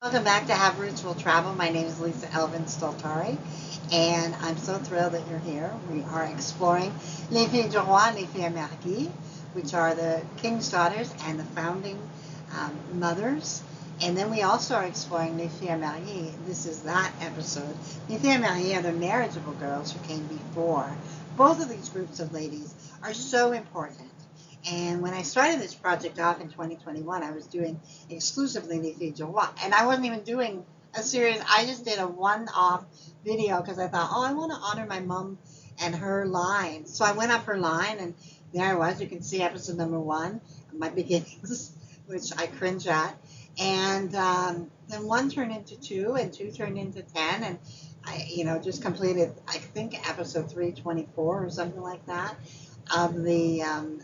Welcome back to Have Roots Will Travel. My name is Lisa Elvin Stoltari, and I'm so thrilled that you're here. We are exploring Les Filles du Roi, Les Filles Mariées, which are the king's daughters and the founding mothers. And then we also are exploring Les Filles Mariées. This is that episode. Les Filles Mariées are the marriageable girls who came before. Both of these groups of ladies are so important. And when I started this project off in 2021, I was doing exclusively Les Filles du Roi. And I wasn't even doing a series. I just did a one-off video because I thought, oh, I want to honor my mom and her line. So I went up her line, and there I was. You can see episode number 1, my beginnings, which I cringe at. And then 1 turned into 2, and 2 turned into 10. And I just completed, I think, episode 324 or something like that of the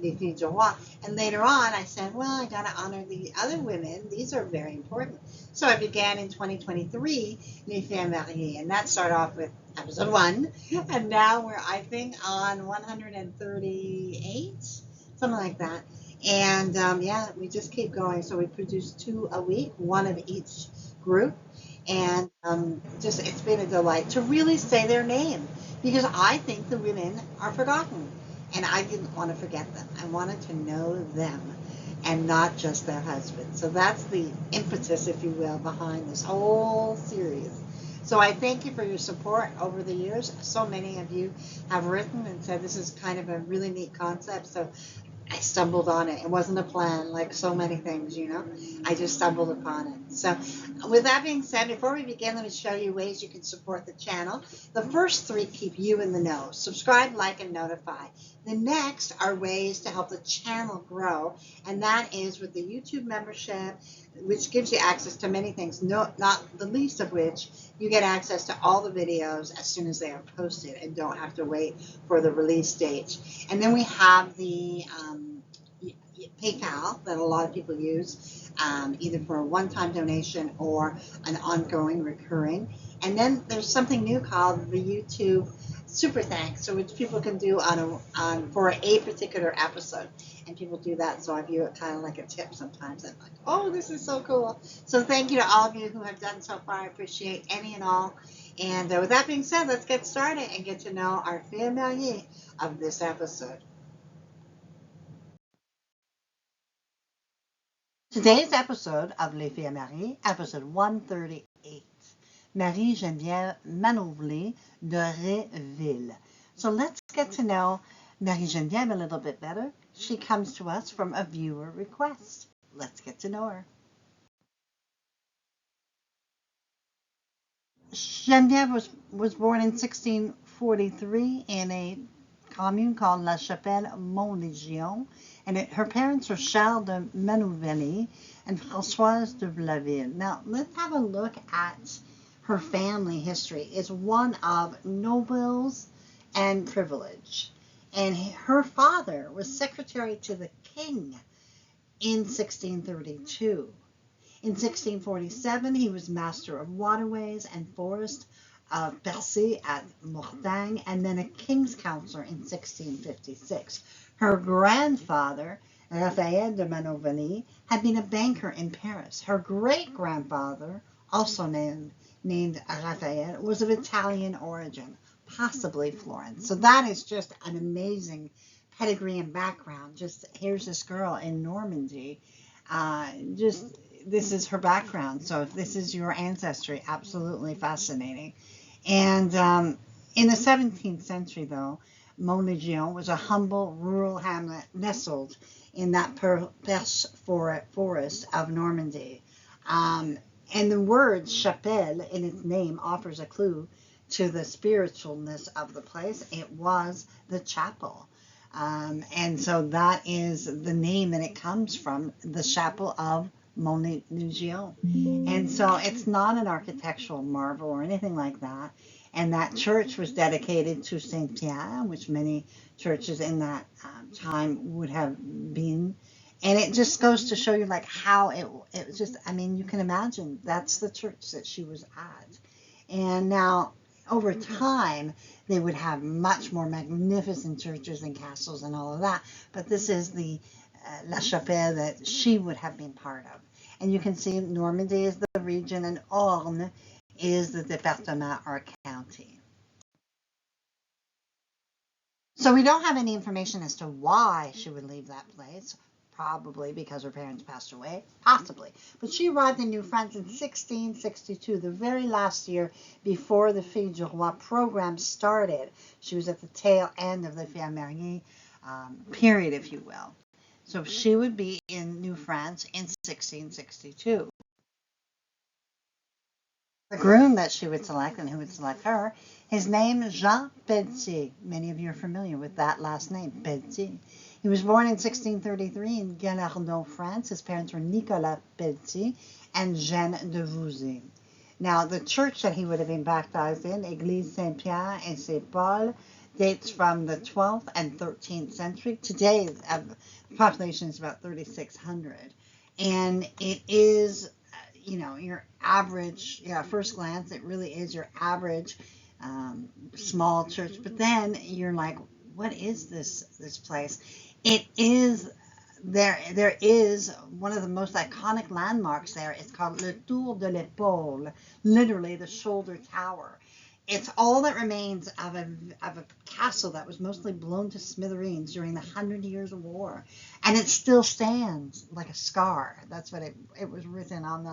Les Filles du Roi. And later on, I said, well, I got to honor the other women. These are very important. So I began in 2023, Les Filles Mariées, and that started off with episode 1. And now we're, I think, on 138, something like that. And yeah, we just keep going. So we produce 2 a week, 1 of each group. And it's been a delight to really say their name, because I think the women are forgotten. And I didn't want to forget them. I wanted to know them and not just their husbands. So that's the impetus, if you will, behind this whole series. So I thank you for your support over the years. So many of you have written and said this is kind of a really neat concept. So I stumbled on it. It wasn't a plan, like so many things, I just stumbled upon it. So with that being said, before we begin, let me show you ways you can support the channel. The first 3 keep you in the know. Subscribe, like, and notify. The next are ways to help the channel grow, and that is with the YouTube membership, which gives you access to many things, not the least of which you get access to all the videos as soon as they are posted and don't have to wait for the release date. And then we have the PayPal that a lot of people use, either for a one-time donation or an ongoing recurring. And then there's something new called the YouTube Super Thanks, so which people can do for a particular episode. And people do that, so I view it kind of like a tip sometimes. I'm like, oh, this is so cool. So thank you to all of you who have done so far. I appreciate any and all. And with that being said, let's get started and get to know our Filles Mariées of this episode. Today's episode of Les Filles Mariées, episode 138, Marie-Geneviève Manovely de Réville. So let's get to know Marie-Geneviève a little bit better. She comes to us from a viewer request. Let's get to know her. Geneviève was born in 1643 in a commune called La Chapelle-Mont-Légion, and her parents were Charles de Manovely and Françoise de Blaville. Now, let's have a look at her family history. It's one of nobles and privilege. And her father was secretary to the king in 1632. In 1647, he was master of waterways and forest of Percy at Mortagne, and then a king's counselor in 1656. Her grandfather, Raphael de Manovely, had been a banker in Paris. Her great-grandfather, also named Raphael, was of Italian origin, possibly Florence. So that is just an amazing pedigree and background. Just here's this girl in Normandy. This is her background. So if this is your ancestry, absolutely fascinating. And in the 17th century, though, Mont-Légion was a humble rural hamlet nestled in that Perche forest of Normandy. And the word chapelle in its name offers a clue to the spiritualness of the place. It was the chapel. And so that is the name that it comes from, the chapel of Mont-Légion. And so it's not an architectural marvel or anything like that. And that church was dedicated to Saint Pierre, which many churches in that time would have been. And it just goes to show you like how it was just, I mean, you can imagine that's the church that she was at. And now over time, they would have much more magnificent churches and castles and all of that. But this is the La Chapelle that she would have been part of. And you can see Normandy is the region and Orne is the département or county. So we don't have any information as to why she would leave that place. Probably because her parents passed away, possibly. But she arrived in New France in 1662, the very last year before the Filles du Roi program started. She was at the tail end of the Filles Mariées period, if you will. So she would be in New France in 1662. The groom that she would select and who would select her, his name is Jean Pelletier. Many of you are familiar with that last name, Pelletier. He was born in 1633 in Gagne, France. His parents were Nicolas Pelletier and Jeanne de Vouzé. Now, the church that he would have been baptized in, Église Saint-Pierre et Saint-Paul, dates from the 12th and 13th century. Today, the population is about 3,600. And it is, your average, at first glance, it really is your average small church. But then you're like, what is this place? It is there is one of the most iconic landmarks there. It's called Le Tour de l'Épaule, literally the shoulder tower. It's all that remains of a castle that was mostly blown to smithereens during the 100 Years of War, and it still stands like a scar. That's what it was written on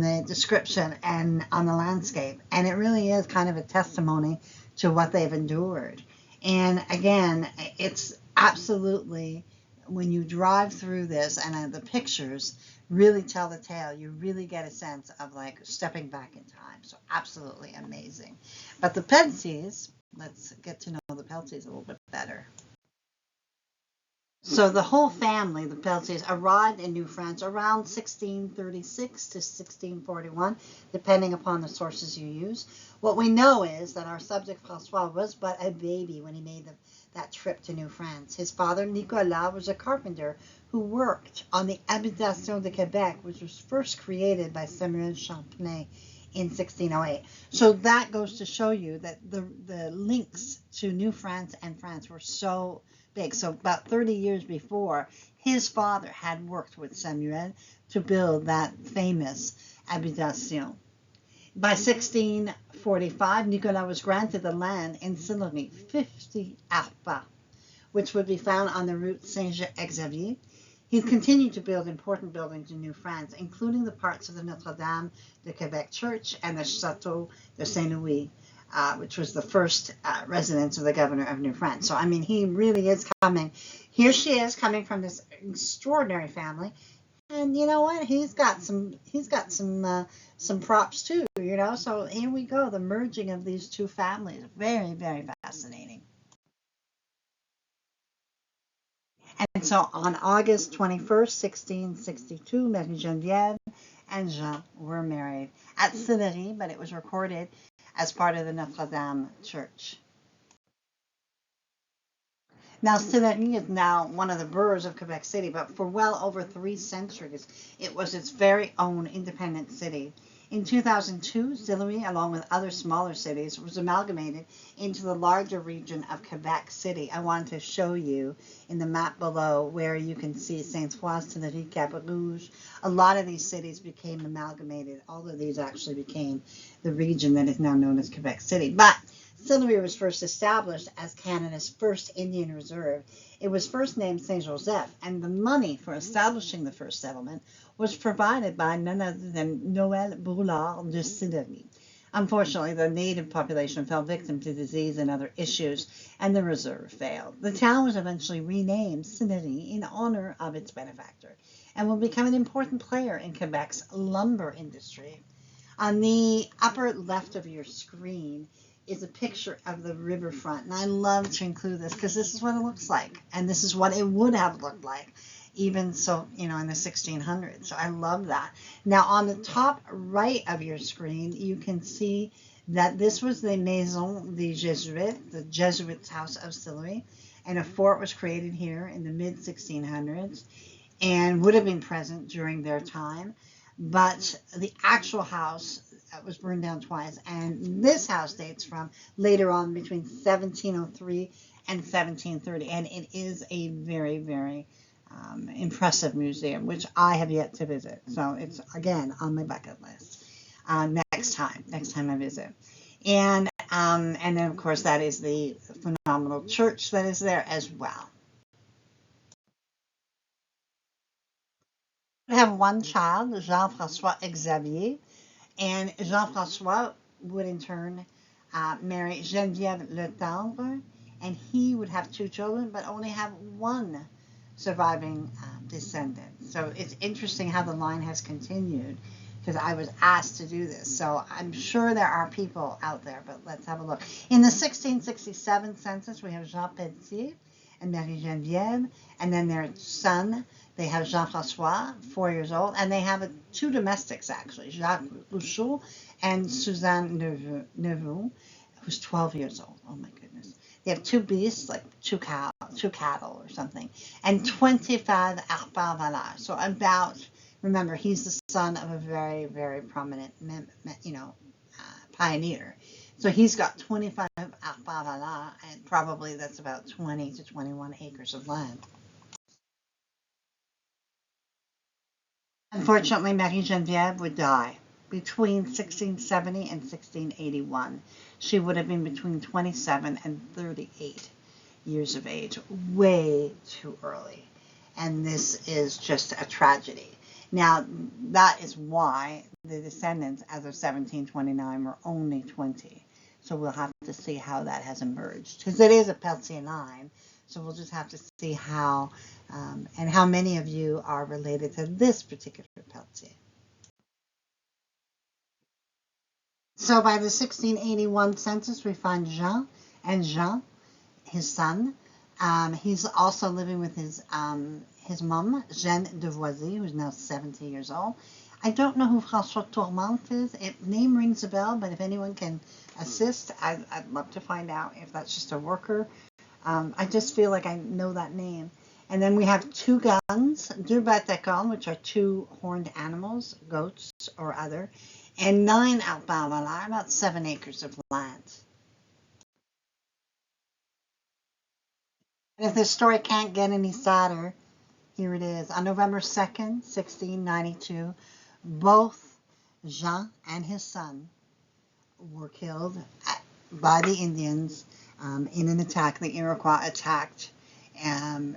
the description and on the landscape, and it really is kind of a testimony to what they've endured. And again, it's absolutely, when you drive through this and the pictures really tell the tale, you really get a sense of like stepping back in time. So absolutely amazing. But the Peltiers, let's get to know the Peltiers a little bit better. So the whole family, the Peltiers, arrived in New France around 1636 to 1641, depending upon the sources you use. What we know is that our subject François was but a baby when he made that trip to New France. His father, Nicolas, was a carpenter who worked on the Habitation de Québec, which was first created by Samuel Champlain in 1608. So that goes to show you that the links to New France and France were so big. So about 30 years before, his father had worked with Samuel to build that famous Habitation. By 1645, Nicolas was granted the land in Sillery, 50 arpents, which would be found on the route Saint-Xavier. He continued to build important buildings in New France, including the parts of the Notre-Dame de Québec Church and the Château de Saint-Louis, which was the first residence of the governor of New France. So, I mean, he really is coming. Here she is coming from this extraordinary family. And you know what? He's got some props too, So here we go, the merging of these two families. Very, very fascinating. And so on August 21st, 1662, Marie Genevieve and Jean were married at Sillery, but it was recorded as part of the Notre-Dame Church. Now, Sillery is now one of the boroughs of Quebec City, but for well over 3 centuries, it was its very own independent city. In 2002, Sillery, along with other smaller cities, was amalgamated into the larger region of Quebec City. I wanted to show you in the map below where you can see Sainte-Foy, Sillery, Cap-Rouge. A lot of these cities became amalgamated. All of these actually became the region that is now known as Quebec City. But Sillery was first established as Canada's first Indian reserve. It was first named Saint Joseph, and the money for establishing the first settlement was provided by none other than Noël Brulard de Sillery. Unfortunately, the native population fell victim to disease and other issues, and the reserve failed. The town was eventually renamed Sillery in honor of its benefactor, and will become an important player in Quebec's lumber industry. On the upper left of your screen is a picture of the riverfront, and I love to include this because this is what it looks like, and this is what it would have looked like even so, in the 1600s. So I love that. Now on the top right of your screen, you can see that this was the Maison des Jésuites, the Jesuits' house of Sillery, and a fort was created here in the mid 1600s and would have been present during their time. But the actual house was burned down twice, and this house dates from later on between 1703 and 1730, and it is a very, very impressive museum, which I have yet to visit. So it's, again, on my bucket list. Next time I visit. And then, of course, that is the phenomenal church that is there as well. We have one child, Jean-François Xavier, and Jean-François would in turn marry Genevieve Le Tendre, and he would have two children, but only have one surviving descendant. So it's interesting how the line has continued, because I was asked to do this. So I'm sure there are people out there, but let's have a look. In the 1667 census, we have Jean Petit and Marie Geneviève, and then their son, they have Jean-François, 4 years old, and they have two domestics, actually, Jacques Rouchot and Suzanne Neveu, who's 12 years old. Oh, my goodness. They have two beasts, like two cattle or something, and 25 arpents valeurs. So about, remember, he's the son of a very, very prominent, pioneer. So he's got 25 arpents valeurs, and probably that's about 20 to 21 acres of land. Unfortunately, Marie Geneviève would die between 1670 and 1681. She would have been between 27 and 38 years of age, way too early. And this is just a tragedy. Now, that is why the descendants as of 1729 were only 20. So we'll have to see how that has emerged, because it is a Peltier line. So we'll just have to see how, and how many of you are related to this particular Peltier. So by the 1681 census, we find Jean, his son. He's also living with his mom, Jeanne de Voisy, who's now 70 years old. I don't know who François Tourmente is. Name rings a bell, but if anyone can assist, I'd love to find out if that's just a worker. I just feel like I know that name. And then we have two guns, deux bêtes cornes, which are two horned animals, goats or other, and 9 arpents valeurs, about 7 acres of land. And if this story can't get any sadder, here it is. On November 2nd, 1692, both Jean and his son were killed by the Indians in an attack. The Iroquois attacked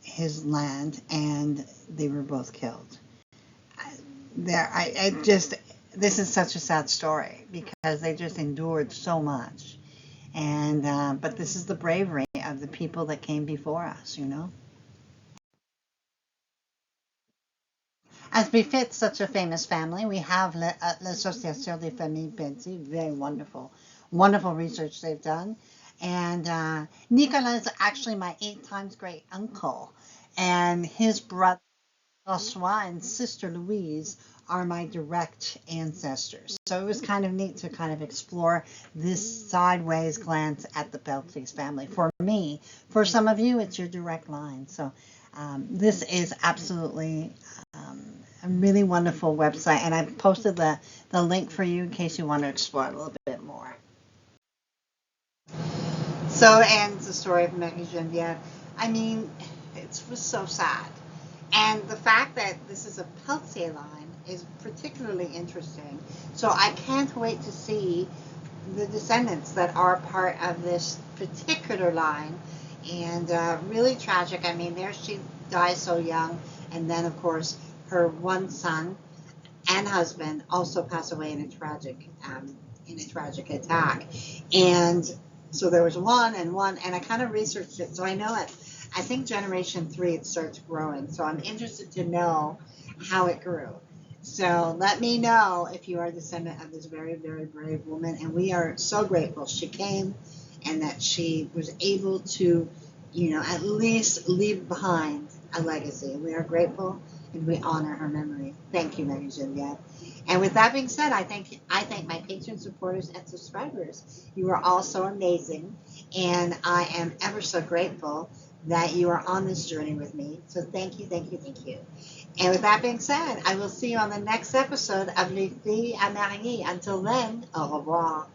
his land, and they were both killed. This is such a sad story, because they just endured so much. And but this is the bravery of the people that came before us, you know. As befits such a famous family, we have l'Association des Familles Petit, very wonderful, wonderful research they've done. And Nicolas is actually my 8 times great uncle, and his brother François and sister Louise are my direct ancestors. So it was kind of neat to kind of explore this sideways glance at the Peltier family. For me, for some of you, it's your direct line. So this is absolutely a really wonderful website, and I posted the link for you in case you want to explore it a little bit more. So ends the story of Marie Geneviève. I mean, it was so sad. And the fact that this is a Peltier line is particularly interesting. So I can't wait to see the descendants that are part of this particular line. And really tragic. I mean, there she dies so young. And then, of course, her one son and husband also pass away in a tragic attack. And so there was one, and I kind of researched it. So I know it. I think generation 3 it starts growing. So I'm interested to know how it grew. So let me know if you are a descendant of this very, very brave woman. And we are so grateful she came and that she was able to, at least leave behind a legacy. We are grateful and we honor her memory. Thank you, Marie Geneviève. And with that being said, I thank my patrons, supporters, and subscribers. You are all so amazing, and I am ever so grateful that you are on this journey with me. So thank you, thank you, thank you. And with that being said, I will see you on the next episode of Les Filles à Marier. Until then, au revoir.